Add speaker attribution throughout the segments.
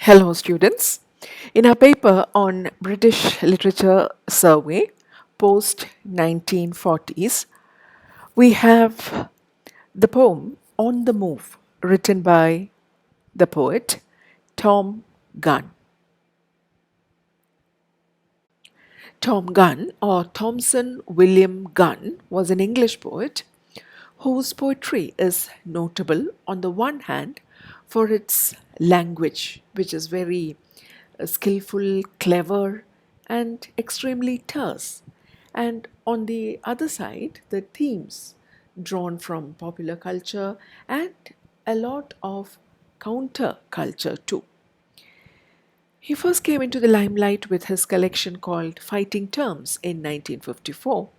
Speaker 1: Hello, students. In our paper on British Literature Survey post 1940s, we have the poem On the Move, written by the poet Thom Gunn. Thom Gunn, or Thomson William Gunn, was an English poet whose poetry is notable on the one hand for its language, which is very skillful, clever, and extremely terse, and on the other side, the themes drawn from popular culture and a lot of counter culture too. He first came into the limelight with his collection called Fighting Terms in 1954.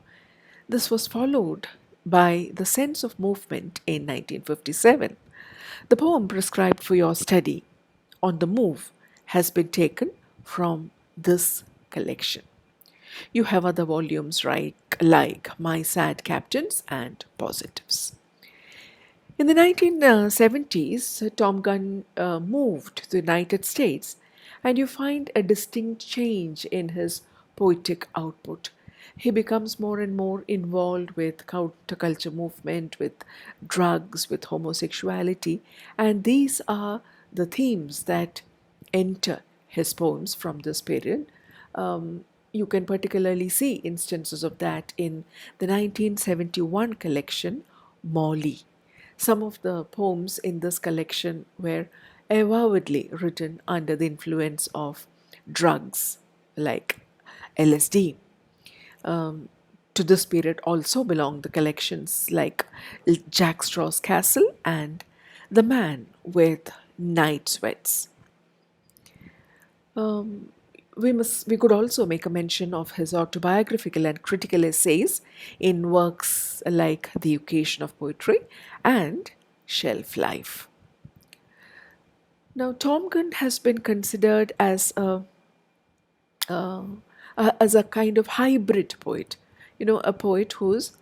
Speaker 1: This was followed by The Sense of Movement in 1957. The poem prescribed for your study, On the Move, has been taken from this collection. You have other volumes like My Sad Captains and Positives. In the 1970s, Tom Gunn moved to the United States, and you find a distinct change in his poetic output. He becomes more and more involved with counterculture movement, with drugs, with homosexuality, and these are the themes that enter his poems from this period. You can particularly see instances of that in the 1971 collection, Molly. Some of the poems in this collection were avowedly written under the influence of drugs like LSD. Um, to this period also belong the collections like Jack Straw's Castle and The Man with Night Sweats. Um, we could also make a mention of his autobiographical and critical essays in works like The Occasion of Poetry and Shelf Life. Now, Tom Gunn has been considered uh, as a kind of hybrid poet. A poet who's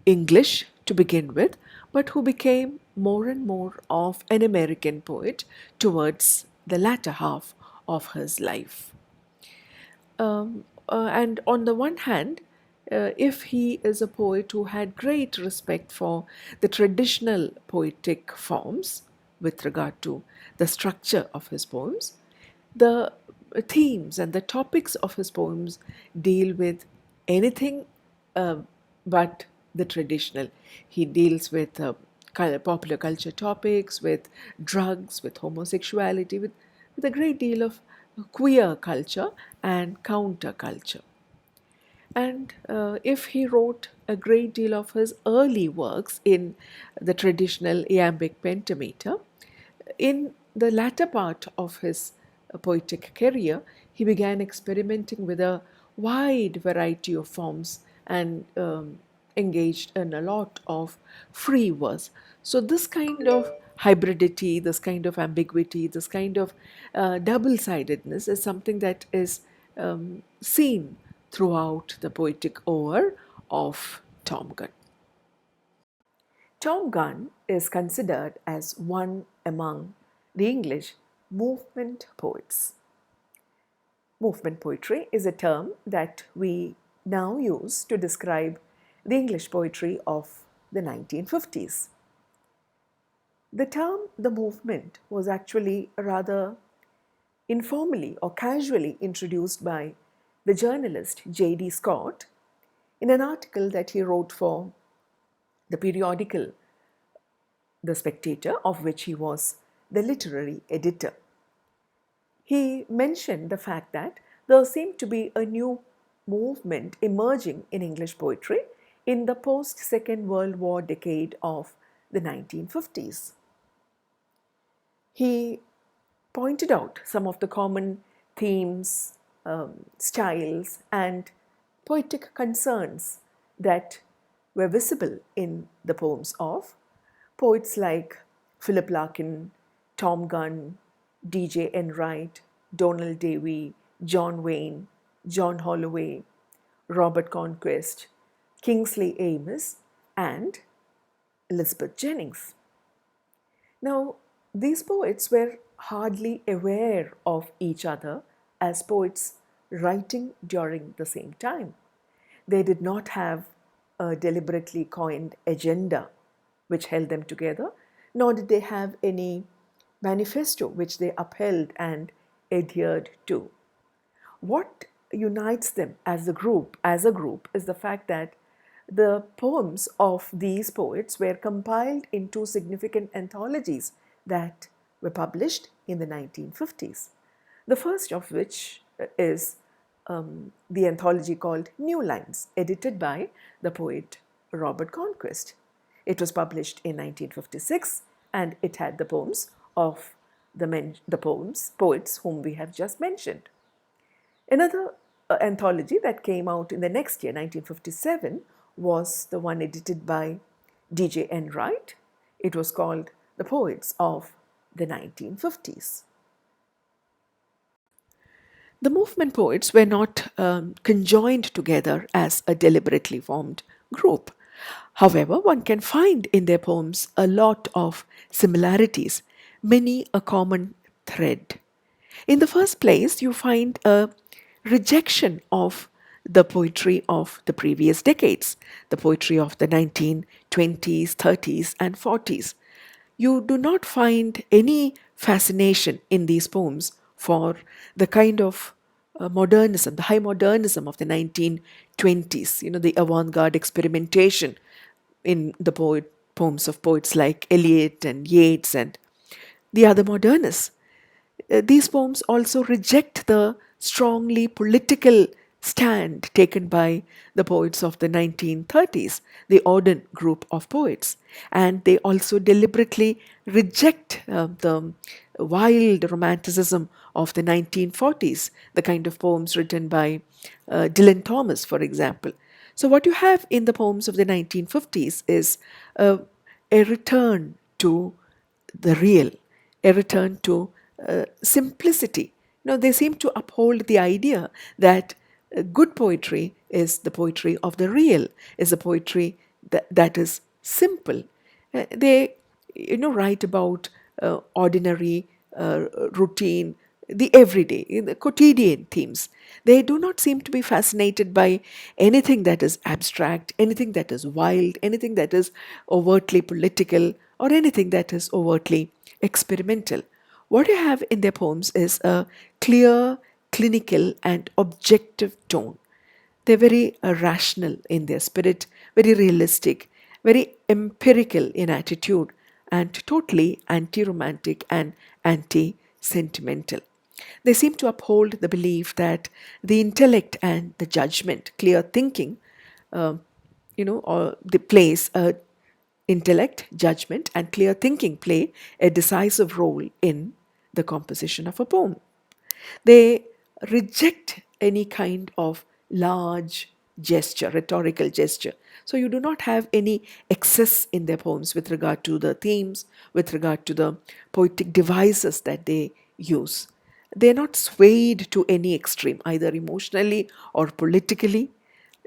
Speaker 1: English to begin with, but who became more and more of an American poet towards the latter half of his life. And on the one hand, if he is a poet who had great respect for the traditional poetic forms with regard to the structure of his poems, the themes and the topics of his poems deal with anything uh, but the traditional. He deals with popular culture topics, with drugs, with homosexuality, with a great deal of queer culture and counterculture. And if he wrote a great deal of his early works in the traditional iambic pentameter, in the latter part of his poetic career, he began experimenting with a wide variety of forms and engaged in a lot of free verse. So, this kind of hybridity, this kind of ambiguity, this kind of double sidedness is something that is seen throughout the poetic oeuvre of Tom Gunn. Tom Gunn is considered as one among the English movement poets. Movement poetry is a term that we now use to describe the English poetry of the 1950s. The term the movement was actually rather informally or casually introduced by the journalist J.D. Scott in an article that he wrote for the periodical The Spectator, of which he was the literary editor. He mentioned the fact that there seemed to be a new movement emerging in English poetry in the post Second World War decade of the 1950s. He pointed out some of the common themes, styles, and poetic concerns that were visible in the poems of poets like Philip Larkin, Tom Gunn, D.J. Enright, Donald Davy, John Wayne, John Holloway, Robert Conquest, Kingsley Amis, and Elizabeth Jennings. Now, these poets were hardly aware of each other as poets writing during the same time. They did not have a deliberately coined agenda which held them together, nor did they have any manifesto which they upheld and adhered to. What unites them as a group, is the fact that the poems of these poets were compiled into significant anthologies that were published in the 1950s. The first of which is the anthology called New Lines, edited by the poet Robert Conquest. It was published in 1956 and it had the poems of the poets whom we have just mentioned. Another anthology that came out in the next year, 1957, was the one edited by D.J. Enright. It was called The Poets of the 1950s. The movement poets were not conjoined together as a deliberately formed group. However, one can find in their poems a lot of similarities, many a common thread. In the first place, you find a rejection of the poetry of the previous decades, the poetry of the 1920s, 30s, and 40s. You do not find any fascination in these poems for the kind of modernism, the high modernism of the 1920s, the avant garde experimentation in the poems of poets like Eliot and Yeats and the other modernists. These poems also reject the strongly political stand taken by the poets of the 1930s, the Auden group of poets. And they also deliberately reject the wild romanticism of the 1940s, the kind of poems written by Dylan Thomas, for example. So, what you have in the poems of the 1950s is a return to the real, a return to simplicity. They seem to uphold the idea that good poetry is the poetry of the real, is a poetry that is simple. They, write about ordinary, routine, the everyday, the quotidian themes. They do not seem to be fascinated by anything that is abstract, anything that is wild, anything that is overtly political, or anything that is overtly experimental. What you have in their poems is a clear, clinical, and objective tone. They're very rational in their spirit, very realistic, very empirical in attitude, and totally anti romantic and anti sentimental. They seem to uphold the belief that the intellect and the judgment, clear thinking, or the place intellect, judgment, and clear thinking play a decisive role in the composition of a poem. They reject any kind of large gesture, rhetorical gesture. So you do not have any excess in their poems with regard to the themes, with regard to the poetic devices that they use. They're not swayed to any extreme, either emotionally or politically.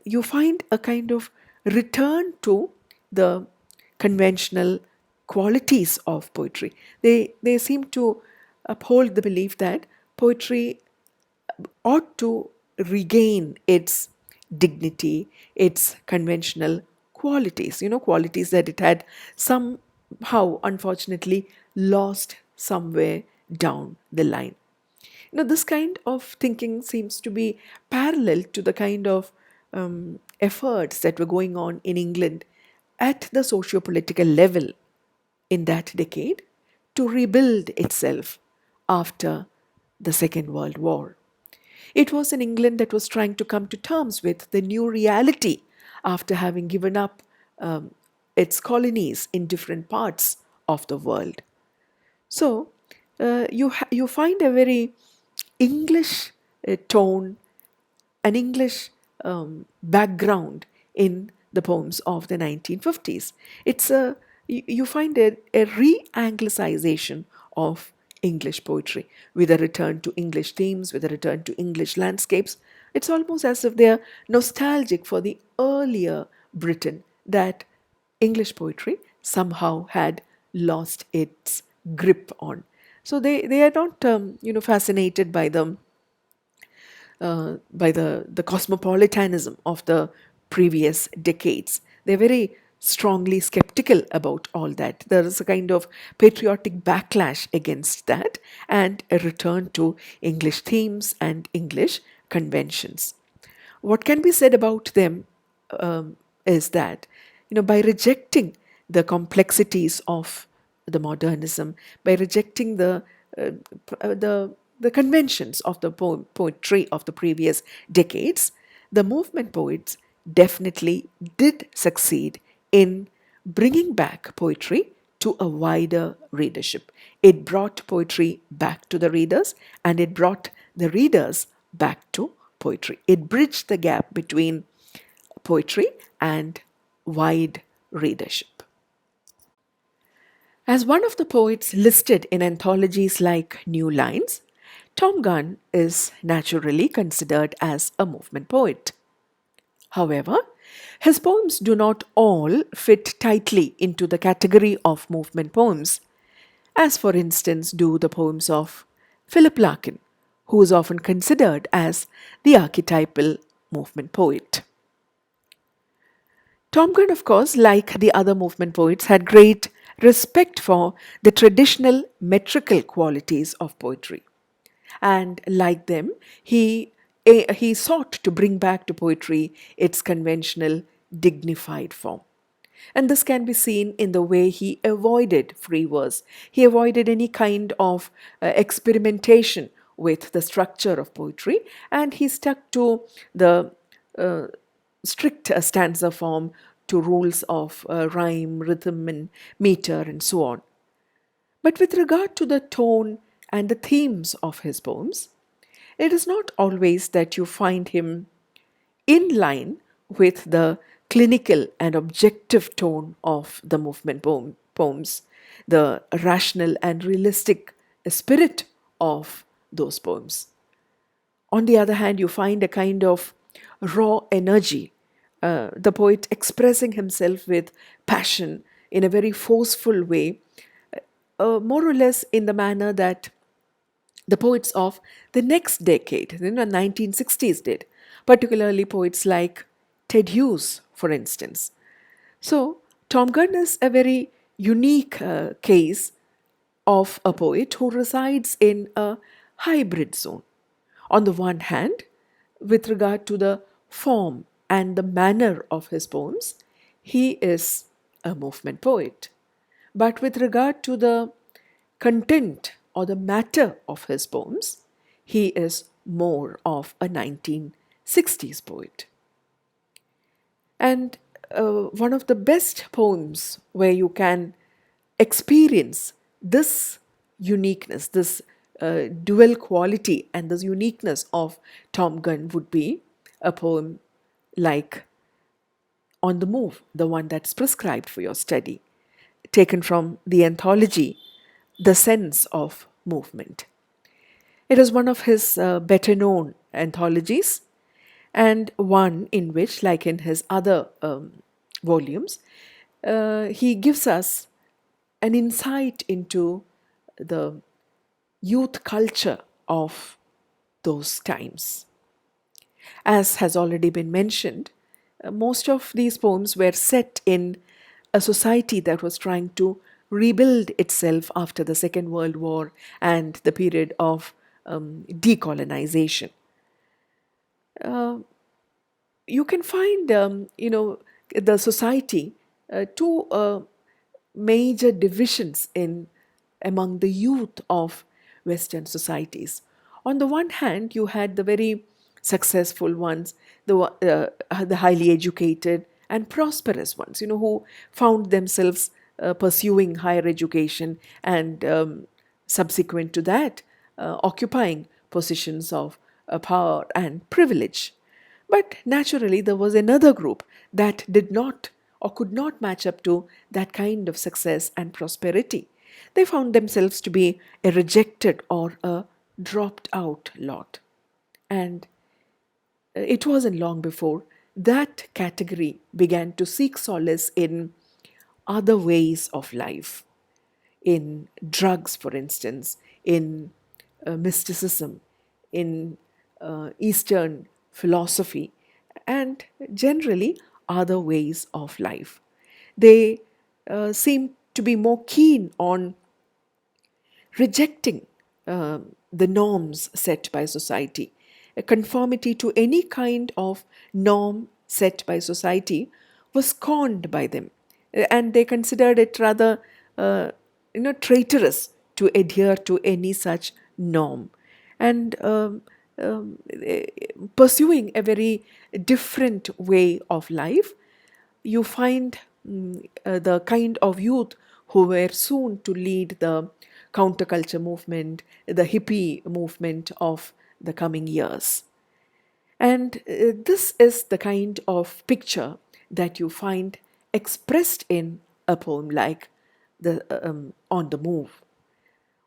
Speaker 1: You find a kind of return to the conventional qualities of poetry. They seem to uphold the belief that poetry ought to regain its dignity, its conventional qualities, qualities that it had somehow, unfortunately, lost somewhere down the line. This kind of thinking seems to be parallel to the kind of efforts that were going on in England at the socio-political level in that decade to rebuild itself after the Second World War. It was an England that was trying to come to terms with the new reality after having given up its colonies in different parts of the world. So you find a very English tone, an English background in the poems of the 1950s. You find a re-anglicization of English poetry with a return to English themes, with a return to English landscapes. It's almost as if they're nostalgic for the earlier Britain that English poetry somehow had lost its grip on. So they are not fascinated by the cosmopolitanism of the previous decades. They're very strongly skeptical about all that. There is a kind of patriotic backlash against that and a return to English themes and English conventions. What can be said about them is that, by rejecting the complexities of the modernism, by rejecting uh, the conventions of the poetry of the previous decades, the movement poets definitely did succeed in bringing back poetry to a wider readership. It brought poetry back to the readers, and it brought the readers back to poetry. It bridged the gap between poetry and wide readership. As one of the poets listed in anthologies like New Lines, Thom Gunn is naturally considered as a movement poet. However, his poems do not all fit tightly into the category of movement poems, as for instance do the poems of Philip Larkin, who is often considered as the archetypal movement poet. Thom Gunn, of course, like the other movement poets, had great respect for the traditional metrical qualities of poetry. And like them, he sought to bring back to poetry its conventional, dignified form. And this can be seen in the way he avoided free verse. He avoided any kind of experimentation with the structure of poetry, and he stuck to the uh, strict stanza form, to rules of rhyme, rhythm, and meter, and so on. But with regard to the tone and the themes of his poems, it is not always that you find him in line with the clinical and objective tone of the movement poems, the rational and realistic spirit of those poems. On the other hand, you find a kind of raw energy, the poet expressing himself with passion in a very forceful way, more or less in the manner that the poets of the next decade, 1960s did, particularly poets like Ted Hughes, for instance. So, Thom Gunn is a very unique case of a poet who resides in a hybrid zone. On the one hand, with regard to the form and the manner of his poems, he is a movement poet. But with regard to the content or the matter of his poems, he is more of a 1960s poet. And one of the best poems where you can experience this uniqueness, this dual quality, and this uniqueness of Thom Gunn would be a poem like On the Move, the one that's prescribed for your study, taken from the anthology The Sense of Movement. It is one of his better known anthologies, and one in which, like in his other volumes, he gives us an insight into the youth culture of those times. As has already been mentioned, most of these poems were set in a society that was trying to rebuild itself after the Second World War and the period of decolonization. You can find, the society, two major divisions in among the youth of Western societies. On the one hand, you had the very successful ones, the highly educated and prosperous ones, who found themselves pursuing higher education and subsequent to that, occupying positions of power and privilege. But naturally, there was another group that did not or could not match up to that kind of success and prosperity. They found themselves to be a rejected or a dropped out lot. And it wasn't long before that category began to seek solace in other ways of life, in drugs, for instance, in mysticism, in Eastern philosophy, and generally other ways of life. They seem to be more keen on rejecting the norms set by society. A conformity to any kind of norm set by society was scorned by them, and they considered it rather, traitorous to adhere to any such norm, and eh, pursuing a very different way of life. You find the kind of youth who were soon to lead the counterculture movement, the hippie movement of the coming years. And this is the kind of picture that you find expressed in a poem like On the Move.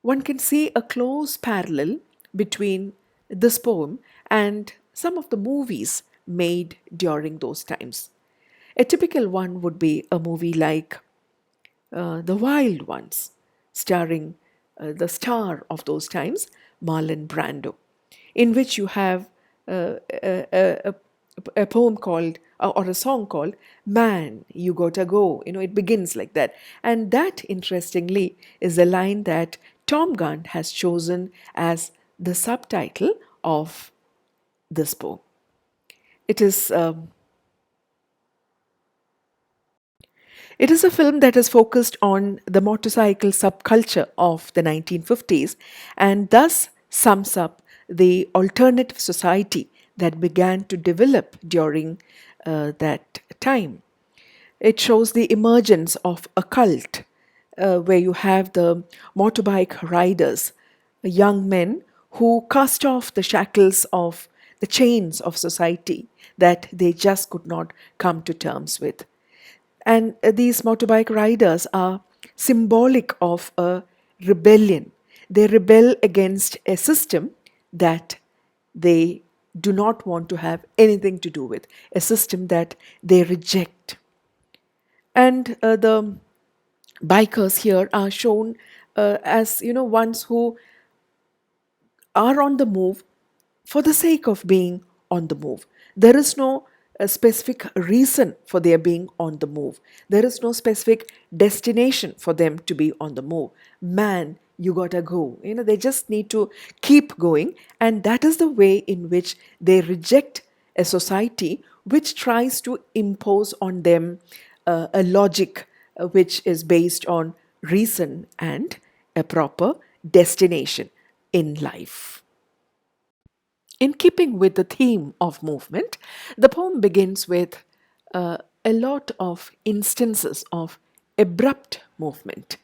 Speaker 1: One can see a close parallel between this poem and some of the movies made during those times. A typical one would be a movie like The Wild Ones, starring the star of those times, Marlon Brando, in which you have a poem called, or a song called Man, You Gotta Go. It begins like that. And that, interestingly, is a line that Tom Gunn has chosen as the subtitle of this poem. It is It is a film that is focused on the motorcycle subculture of the 1950s and thus sums up the alternative society that began to develop during that time. It shows the emergence of a cult where you have the motorbike riders, young men who cast off the shackles of the chains of society that they just could not come to terms with. And these motorbike riders are symbolic of a rebellion. They rebel against a system that they do not want to have anything to do with, a system that they reject. And the bikers here are shown as ones who are on the move for the sake of being on the move. There is no specific reason for their being on the move. There is no specific destination for them to be on the move. Man, you gotta go. They just need to keep going. And that is the way in which they reject a society which tries to impose on them a logic which is based on reason and a proper destination in life. In keeping with the theme of movement, the poem begins with a lot of instances of abrupt movement.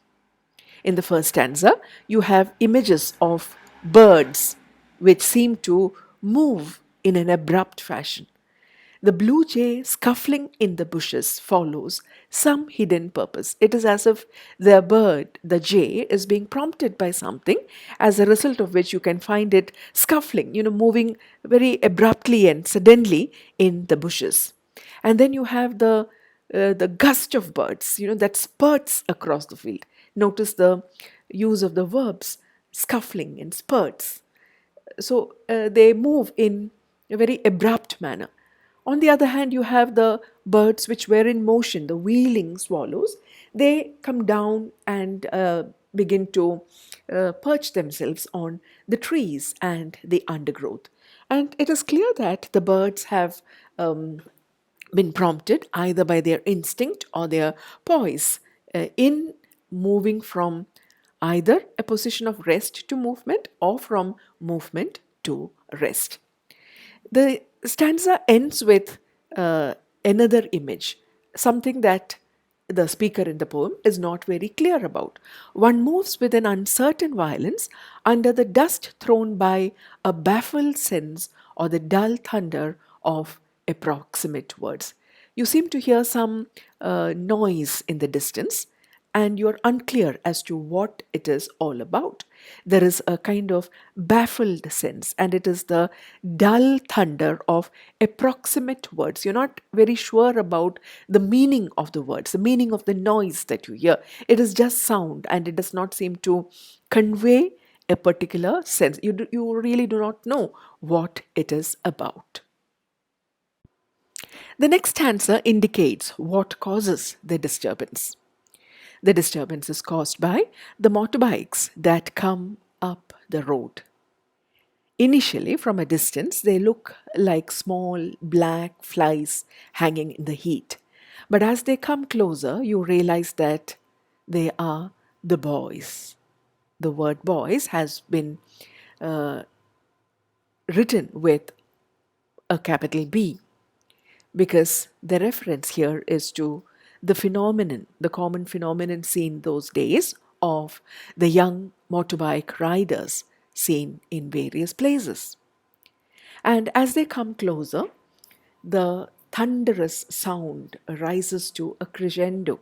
Speaker 1: In the first stanza, you have images of birds which seem to move in an abrupt fashion. The blue jay scuffling in the bushes follows some hidden purpose. It is as if the bird, the jay, is being prompted by something, as a result of which you can find it scuffling, moving very abruptly and suddenly in the bushes. And then you have the gust of birds, that spurts across the field. Notice the use of the verbs scuffling and spurts. So they move in a very abrupt manner. On the other hand, you have the birds which were in motion, the wheeling swallows. They come down and begin to perch themselves on the trees and the undergrowth. And it is clear that the birds have been prompted either by their instinct or their poise in moving from either a position of rest to movement or from movement to rest. The stanza ends with another image, something that the speaker in the poem is not very clear about. One moves with an uncertain violence under the dust thrown by a baffled sense or the dull thunder of approximate words. You seem to hear some noise in the distance, and you're unclear as to what it is all about. There is a kind of baffled sense, and it is the dull thunder of approximate words. You're not very sure about the meaning of the words, the meaning of the noise that you hear. It is just sound, and it does not seem to convey a particular sense. You really do not know what it is about. The next stanza indicates what causes the disturbance. The disturbance is caused by the motorbikes that come up the road. Initially, from a distance, they look like small black flies hanging in the heat. But as they come closer, you realize that they are the boys. The word boys has been written with a capital B, because the reference here is to the phenomenon, the common phenomenon seen those days of the young motorbike riders seen in various places. And as they come closer, the thunderous sound rises to a crescendo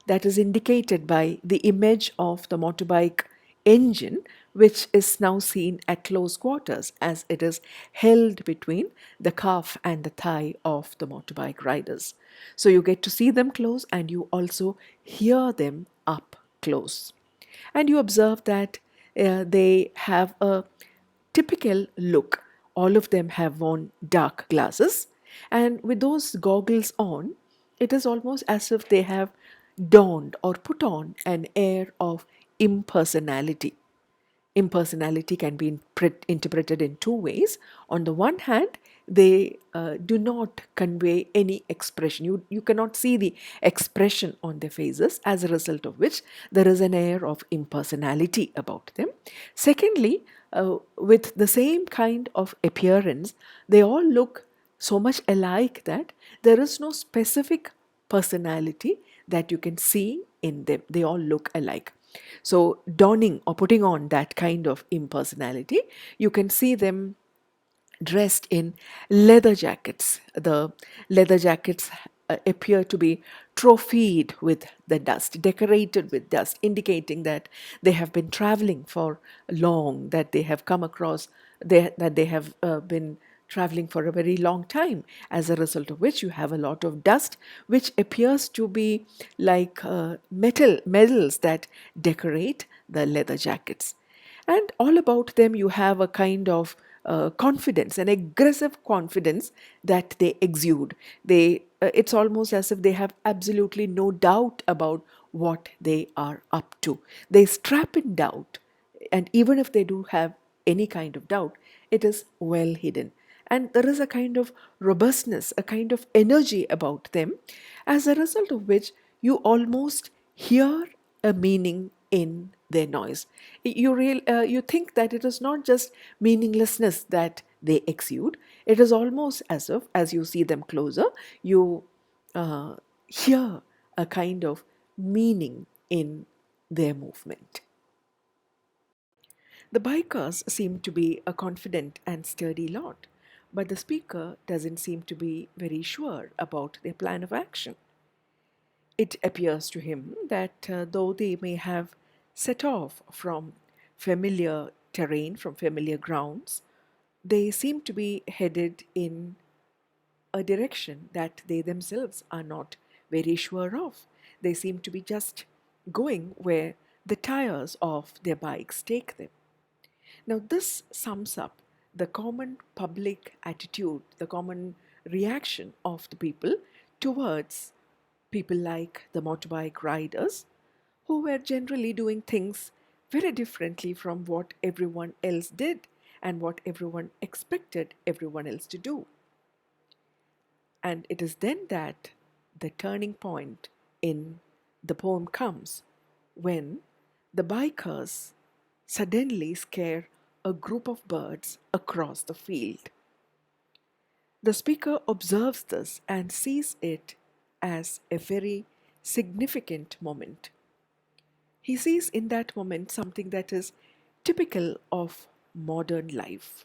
Speaker 1: that is indicated by the image of the motorbike engine, which is now seen at close quarters as it is held between the calf and the thigh of the motorbike riders. So you get to see them close and you also hear them up close. And you observe that they have a typical look. All of them have worn dark glasses, and with those goggles on, it is almost as if they have donned or put on an air of impersonality. Impersonality can be interpreted in two ways. On the one hand, they do not convey any expression. You cannot see the expression on their faces, as a result of which there is an air of impersonality about them. Secondly, with the same kind of appearance, they all look so much alike that there is no specific personality that you can see in them. They all look alike. So, donning or putting on that kind of impersonality, you can see them dressed in leather jackets. The leather jackets appear to be trophied with the dust, decorated with dust, indicating that they have been traveling for long, that they have come across, that they have been traveling for a very long time, as a result of which you have a lot of dust, which appears to be like medals that decorate the leather jackets. And all about them, you have a kind of confidence, an aggressive confidence that they exude. It's almost as if they have absolutely no doubt about what they are up to. They strap in doubt, and even if they do have any kind of doubt, it is well hidden. And there is a kind of robustness, a kind of energy about them, as a result of which you almost hear a meaning in their noise. You think that it is not just meaninglessness that they exude. It is almost as if, as you see them closer, you hear a kind of meaning in their movement. The bikers seem to be a confident and sturdy lot, but the speaker doesn't seem to be very sure about their plan of action. It appears to him that though they may have set off from familiar terrain, from familiar grounds, they seem to be headed in a direction that they themselves are not very sure of. They seem to be just going where the tires of their bikes take them. Now, this sums up the common public attitude, the common reaction of the people towards people like the motorbike riders, who were generally doing things very differently from what everyone else did and what everyone expected everyone else to do. And it is then that the turning point in the poem comes, when the bikers suddenly scare a group of birds across the field. The speaker observes this and sees it as a very significant moment. He sees in that moment something that is typical of modern life.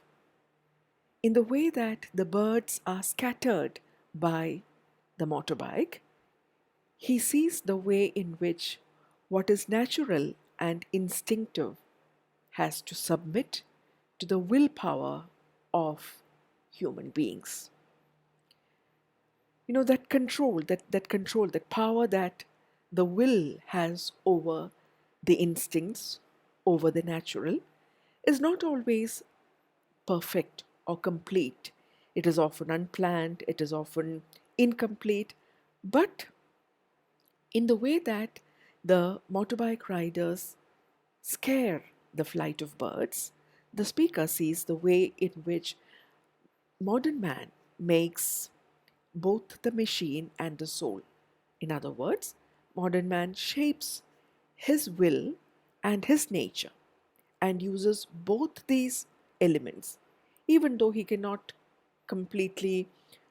Speaker 1: In the way that the birds are scattered by the motorbike, he sees the way in which What is natural and instinctive has to submit to the willpower of human beings. That control, that power that the will has over the instincts, over the natural, is not always perfect or complete. It is often unplanned, it is often incomplete, but in the way that the motorbike riders scare the flight of birds, the speaker sees the way in which modern man makes both the machine and the soul. In other words, modern man shapes his will and his nature and uses both these elements, even though he cannot completely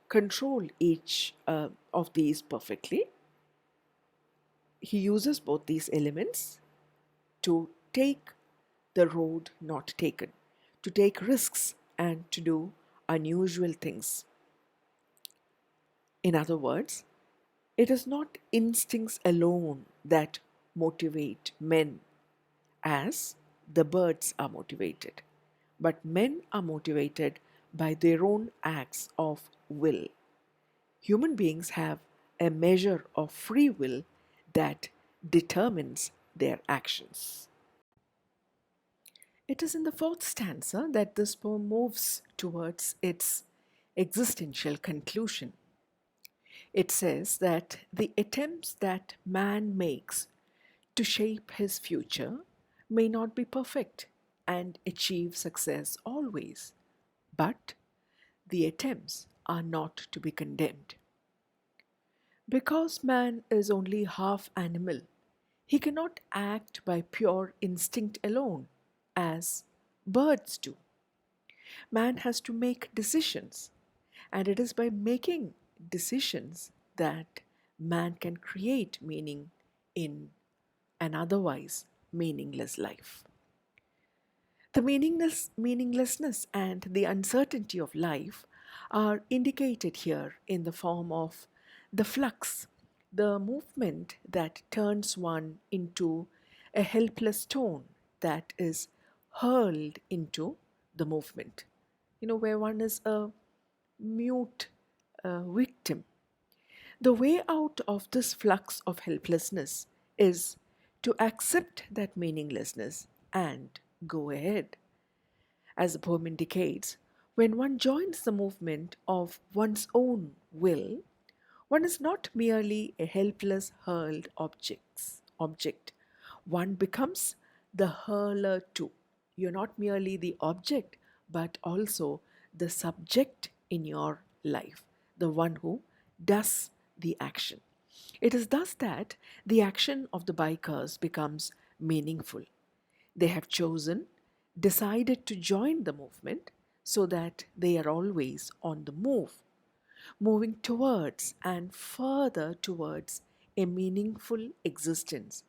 Speaker 1: control each of these perfectly. He uses both these elements to take the road not taken, to take risks and to do unusual things. In other words, it is not instincts alone that motivate men as the birds are motivated, but men are motivated by their own acts of will. Human beings have a measure of free will that determines their actions. It is in the fourth stanza that this poem moves towards its existential conclusion. It says that the attempts that man makes to shape his future may not be perfect and achieve success always, but the attempts are not to be condemned. Because man is only half animal, he cannot act by pure instinct alone, as birds do. Man has to make decisions, and it is by making decisions that man can create meaning in an otherwise meaningless life. The meaninglessness and the uncertainty of life are indicated here in the form of the flux, the movement that turns one into a helpless stone that is hurled into the movement. Where one is a mute victim. The way out of this flux of helplessness is to accept that meaninglessness and go ahead. As the poem indicates, when one joins the movement of one's own will, one is not merely a helpless hurled object. One becomes the hurler too. You're not merely the object, but also the subject in your life, the one who does the action. It is thus that the action of the bikers becomes meaningful. They have decided to join the movement so that they are always on the move, moving towards and further towards a meaningful existence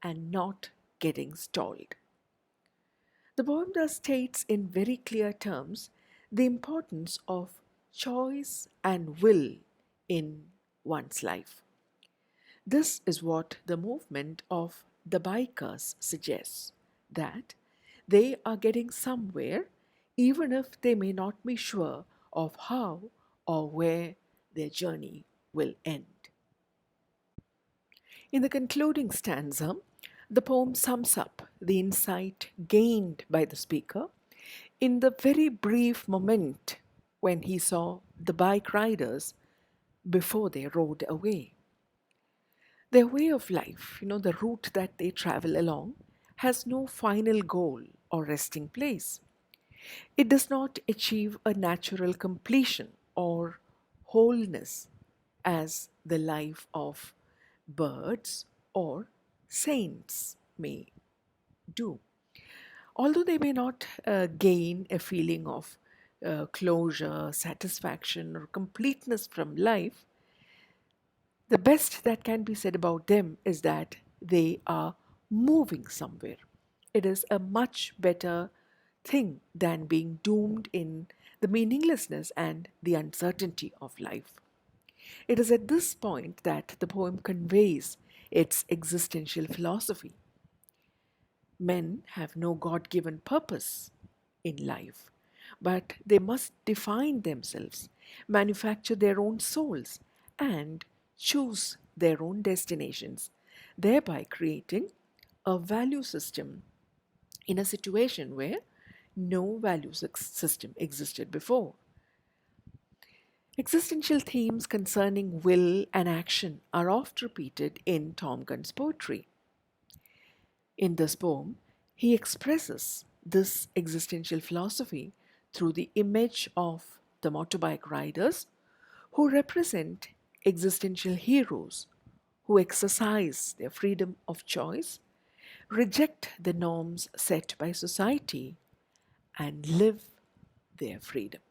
Speaker 1: and not getting stalled. The poem thus states in very clear terms the importance of choice and will in one's life. This is what the movement of the bikers suggests, that they are getting somewhere even if they may not be sure of how or where their journey will end. In the concluding stanza, the poem sums up the insight gained by the speaker in the very brief moment when he saw the bike riders before they rode away. Their way of life, the route that they travel along, has no final goal or resting place. It does not achieve a natural completion or wholeness as the life of birds or saints may do. Although they may not gain a feeling of closure, satisfaction, or completeness from life, the best that can be said about them is that they are moving somewhere. It is a much better thing than being doomed in the meaninglessness and the uncertainty of life. It is at this point that the poem conveys its existential philosophy. Men have no God given purpose in life, but they must define themselves, manufacture their own souls, and choose their own destinations, thereby creating a value system in a situation where no value system existed before. Existential themes concerning will and action are oft repeated in Thom Gunn's poetry. In this poem, he expresses this existential philosophy through the image of the motorbike riders who represent existential heroes who exercise their freedom of choice, reject the norms set by society, and live their freedom.